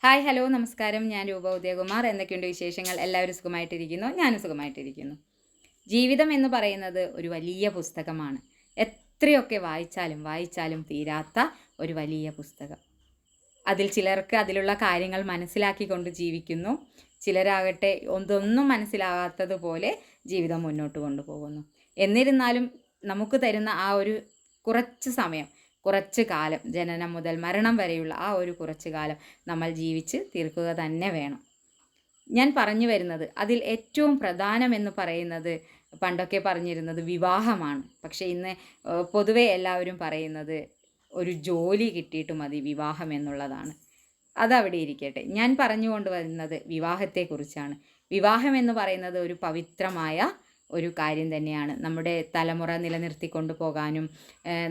Hi hello നമസ്കാരം. ഞാൻ രൂപ ഉദയകുമാർ. എന്തൊക്കെയുണ്ട് വിശേഷങ്ങൾ? എല്ലാവരും സുഖമായിട്ടിരിക്കുന്നു. ഞാനും സുഖമായിട്ടിരിക്കുന്നു. ജീവിതം എന്ന് പറയുന്നത് ഒരു വലിയ പുസ്തകമാണ്. എത്രയൊക്കെ വായിച്ചാലും വായിച്ചാലും തീരാത്ത ഒരു വലിയ പുസ്തകം. ചിലർക്ക് അതിലുള്ള കാര്യങ്ങൾ മനസ്സിലാക്കിക്കൊണ്ട് ജീവിക്കുന്നു. ചിലരാകട്ടെ ഒന്നും മനസ്സിലാകാത്തതുപോലെ ജീവിതം മുന്നോട്ട് കൊണ്ടുപോകുന്നു. എന്നിരുന്നാലും നമുക്ക് തരുന്ന ആ ഒരു കുറച്ച് സമയം, കുറച്ച് കാലം, ജനനം മുതൽ മരണം വരെയുള്ള ആ ഒരു കുറച്ച് കാലം നമ്മൾ ജീവിച്ച് തീർക്കുക തന്നെ വേണം. ഞാൻ പറഞ്ഞു വരുന്നത് അതിൽ ഏറ്റവും പ്രധാനമെന്ന് പറയുന്നത് പണ്ടൊക്കെ പറഞ്ഞിരുന്നത് വിവാഹമാണ്. പക്ഷേ ഇന്ന് പൊതുവെ എല്ലാവരും പറയുന്നത് ഒരു ജോലി കിട്ടിയിട്ട് മതി വിവാഹം എന്നുള്ളതാണ്. അതവിടെ ഇരിക്കട്ടെ. ഞാൻ പറഞ്ഞുകൊണ്ട് വരുന്നത് വിവാഹത്തെക്കുറിച്ചാണ്. വിവാഹം എന്ന് പറയുന്നത് ഒരു പവിത്രമായ ഒരു കാര്യം തന്നെയാണ്. നമ്മുടെ തലമുറ നിലനിർത്തിക്കൊണ്ടു പോകാനും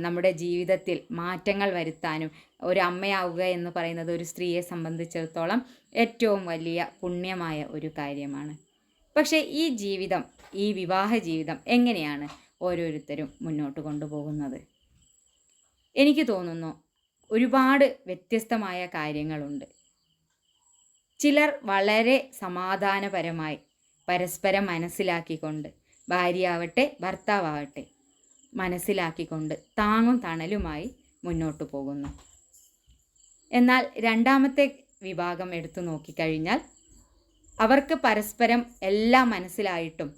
നമ്മുടെ ജീവിതത്തിൽ മാറ്റങ്ങൾ വരുത്താനും ഒരു അമ്മയാവുക എന്ന് പറയുന്നത് ഒരു സ്ത്രീയെ സംബന്ധിച്ചിടത്തോളം ഏറ്റവും വലിയ പുണ്യമായ ഒരു കാര്യമാണ്. പക്ഷേ ഈ വിവാഹ ജീവിതം എങ്ങനെയാണ് ഓരോരുത്തരും മുന്നോട്ട് കൊണ്ടുപോകുന്നത്? എനിക്ക് തോന്നുന്നു ഒരുപാട് വ്യത്യസ്തമായ കാര്യങ്ങളുണ്ട്. ചിലർ വളരെ സമാധാനപരമായി പരസ്പരം മനസ്സിലാക്കിക്കൊണ്ട്, ഭാര്യയാവട്ടെ ഭർത്താവട്ടെ മനസ്സിലാക്കിക്കൊണ്ട് താങ്ങും തണലുമായി മുന്നോട്ട് പോകുന്നു. എന്നാൽ രണ്ടാമത്തെ വിഭാഗം എടുത്തു നോക്കിക്കഴിഞ്ഞാൽ അവർക്ക് പരസ്പരം എല്ലാം മനസ്സിലായിട്ടും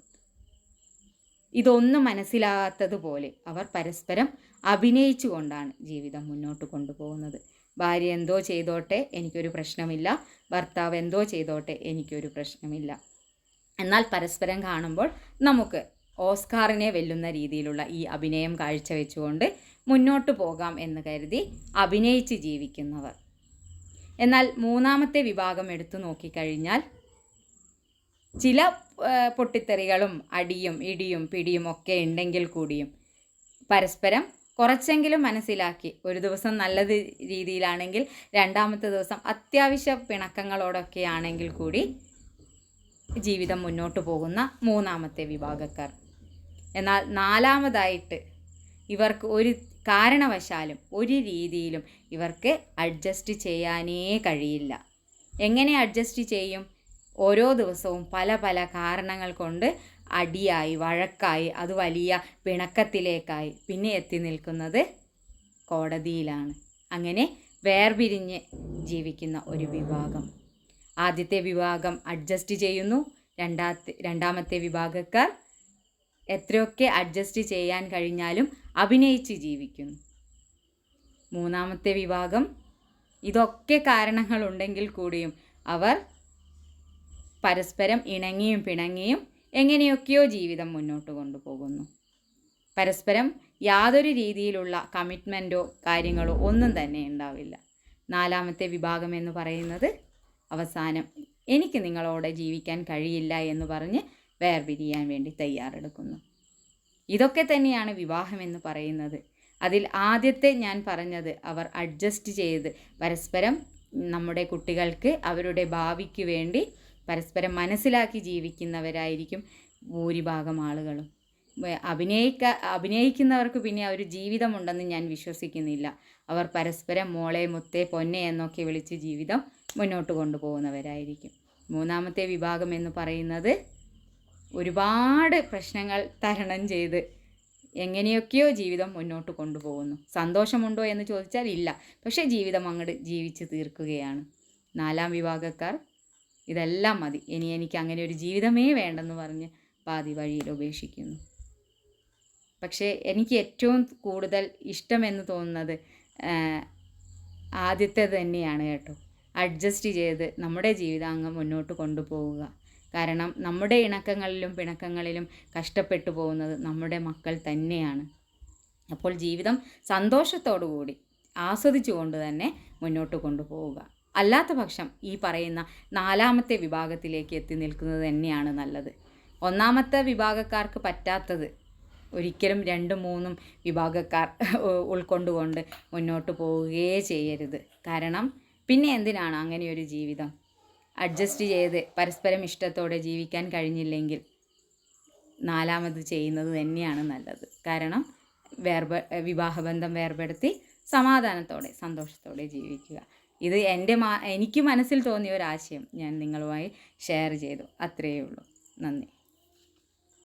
ഇതൊന്നും മനസ്സിലാകാത്തതുപോലെ അവർ പരസ്പരം അഭിനയിച്ചുകൊണ്ടാണ് ജീവിതം മുന്നോട്ട് കൊണ്ടുപോകുന്നത്. ഭാര്യ എന്തോ ചെയ്തോട്ടെ, എനിക്കൊരു പ്രശ്നമില്ല. ഭർത്താവ് എന്തോ ചെയ്തോട്ടെ, എനിക്കൊരു പ്രശ്നമില്ല. എന്നാൽ പരസ്പരം കാണുമ്പോൾ നമുക്ക് ഓസ്കാറിനെ വെല്ലുന്ന രീതിയിലുള്ള ഈ അഭിനയം കാഴ്ചവെച്ചുകൊണ്ട് മുന്നോട്ട് പോകാം എന്ന് കരുതി അഭിനയിച്ച് ജീവിക്കുന്നവർ. എന്നാൽ മൂന്നാമത്തെ വിഭാഗം എടുത്തു നോക്കിക്കഴിഞ്ഞാൽ ചില പൊട്ടിത്തെറികളും അടിയും ഇടിയും പിടിയും ഒക്കെ ഉണ്ടെങ്കിൽ കൂടിയും പരസ്പരം കുറച്ചെങ്കിലും മനസ്സിലാക്കി ഒരു ദിവസം നല്ല രീതിയിലാണെങ്കിൽ രണ്ടാമത്തെ ദിവസം അത്യാവശ്യ പിണക്കങ്ങളോടൊക്കെ ആണെങ്കിൽ കൂടി ജീവിതം മുന്നോട്ട് പോകുന്ന മൂന്നാമത്തെ വിഭാഗക്കാർ. എന്നാൽ നാലാമതായിട്ട് ഇവർക്ക് ഒരു കാരണവശാലും ഒരു രീതിയിലും ഇവർക്ക് അഡ്ജസ്റ്റ് ചെയ്യാനേ കഴിയില്ല. എങ്ങനെ അഡ്ജസ്റ്റ് ചെയ്യും? ഓരോ ദിവസവും പല പല കാരണങ്ങൾ കൊണ്ട് അടിയായി, വഴക്കായി, അത് വലിയ പിണക്കത്തിലേക്കായി പിന്നെ എത്തി നിൽക്കുന്നത് കോടതിയിലാണ്. അങ്ങനെ വേർപിരിഞ്ഞ് ജീവിക്കുന്ന ഒരു വിഭാഗം. ആദ്യത്തെ വിഭാഗം അഡ്ജസ്റ്റ് ചെയ്യുന്നു. രണ്ടാമത്തെ വിഭാഗക്കാർ എത്രയൊക്കെ അഡ്ജസ്റ്റ് ചെയ്യാൻ കഴിഞ്ഞാലും അഭിനയിച്ച് ജീവിക്കുന്നു. മൂന്നാമത്തെ വിഭാഗം ഇതൊക്കെ കാരണങ്ങളുണ്ടെങ്കിൽ കൂടിയും അവർ പരസ്പരം ഇണങ്ങിയും പിണങ്ങിയും എങ്ങനെയൊക്കെയോ ജീവിതം മുന്നോട്ട് കൊണ്ടുപോകുന്നു. പരസ്പരം യാതൊരു രീതിയിലുള്ള കമ്മിറ്റ്മെൻറ്റോ കാര്യങ്ങളോ ഒന്നും തന്നെ ഉണ്ടാവില്ല. നാലാമത്തെ വിഭാഗം എന്ന് പറയുന്നത് അവസാനം എനിക്ക് നിങ്ങളോട് ജീവിക്കാൻ കഴിയില്ല എന്ന് പറഞ്ഞ് വേർപിരിയാൻ വേണ്ടി തയ്യാറെടുക്കുന്നു. ഇതൊക്കെ തന്നെയാണ് വിവാഹം എന്ന് പറയുന്നത്. അതിൽ ആദ്യത്തെ ഞാൻ പറഞ്ഞത് അവർ അഡ്ജസ്റ്റ് ചെയ്ത് പരസ്പരം നമ്മുടെ കുട്ടികൾക്ക് അവരുടെ ഭാവിക്ക് വേണ്ടി പരസ്പരം മനസ്സിലാക്കി ജീവിക്കുന്നവരായിരിക്കും ഭൂരിഭാഗം ആളുകളും. അഭിനയിക്കുന്നവർക്ക് പിന്നെ ഒരു ജീവിതമുണ്ടെന്ന് ഞാൻ വിശ്വസിക്കുന്നില്ല. അവർ പരസ്പരം മോളെ, മുത്തേ, പൊന്നെ എന്നൊക്കെ വിളിച്ച് ജീവിതം മുന്നോട്ട് കൊണ്ടുപോകുന്നവരായിരിക്കും. മൂന്നാമത്തെ വിഭാഗം എന്ന് പറയുന്നത് ഒരുപാട് പ്രശ്നങ്ങൾ തരണം ചെയ്ത് എങ്ങനെയൊക്കെയോ ജീവിതം മുന്നോട്ട് കൊണ്ടുപോകുന്നു. സന്തോഷമുണ്ടോ എന്ന് ചോദിച്ചാൽ ഇല്ല, പക്ഷേ ജീവിതം അങ്ങോട്ട് ജീവിച്ച് തീർക്കുകയാണ്. നാലാം വിഭാഗക്കാർ ഇതെല്ലാം മതി, എനിക്ക് അങ്ങനെ ഒരു ജീവിതമേ വേണ്ടെന്ന് പറഞ്ഞ് പാതി വഴിയിൽ ഉപേക്ഷിക്കുന്നു. പക്ഷേ എനിക്ക് ഏറ്റവും കൂടുതൽ ഇഷ്ടമെന്ന് തോന്നുന്നത് ആദ്യത്തെ തന്നെയാണ് കേട്ടോ. അഡ്ജസ്റ്റ് ചെയ്ത് നമ്മുടെ ജീവിതം അങ്ങ് മുന്നോട്ട് കൊണ്ടുപോവുക. കാരണം നമ്മുടെ ഇണക്കങ്ങളിലും പിണക്കങ്ങളിലും കഷ്ടപ്പെട്ടു പോകുന്നത് നമ്മുടെ മക്കൾ തന്നെയാണ്. അപ്പോൾ ജീവിതം സന്തോഷത്തോടുകൂടി ആസ്വദിച്ചുകൊണ്ട് തന്നെ മുന്നോട്ട് കൊണ്ടുപോവുക. അല്ലാത്ത പക്ഷം ഈ പറയുന്ന നാലാമത്തെ വിഭാഗത്തിലേക്ക് എത്തി നിൽക്കുന്നത് തന്നെയാണ് നല്ലത്. ഒന്നാമത്തെ വിഭാഗക്കാർക്ക് പറ്റാത്തത് ഒരിക്കലും രണ്ടും മൂന്നും വിഭാഗക്കാർ ഉൾക്കൊണ്ടുകൊണ്ട് മുന്നോട്ട് പോവുകയേ ചെയ്യരുത്. കാരണം പിന്നെ എന്തിനാണ് അങ്ങനെയൊരു ജീവിതം? അഡ്ജസ്റ്റ് ചെയ്ത് പരസ്പരം ഇഷ്ടത്തോടെ ജീവിക്കാൻ കഴിഞ്ഞില്ലെങ്കിൽ നാലാമത് ചെയ്യുന്നത് തന്നെയാണ് നല്ലത്. കാരണം വിവാഹബന്ധം വേർപെടുത്തി സമാധാനത്തോടെ സന്തോഷത്തോടെ ജീവിക്കുക. ഇത് എനിക്ക് മനസ്സിൽ തോന്നിയ ഒരാശയം ഞാൻ നിങ്ങളുമായി ഷെയർ ചെയ്തു. അത്രയേ ഉള്ളൂ. നന്ദി.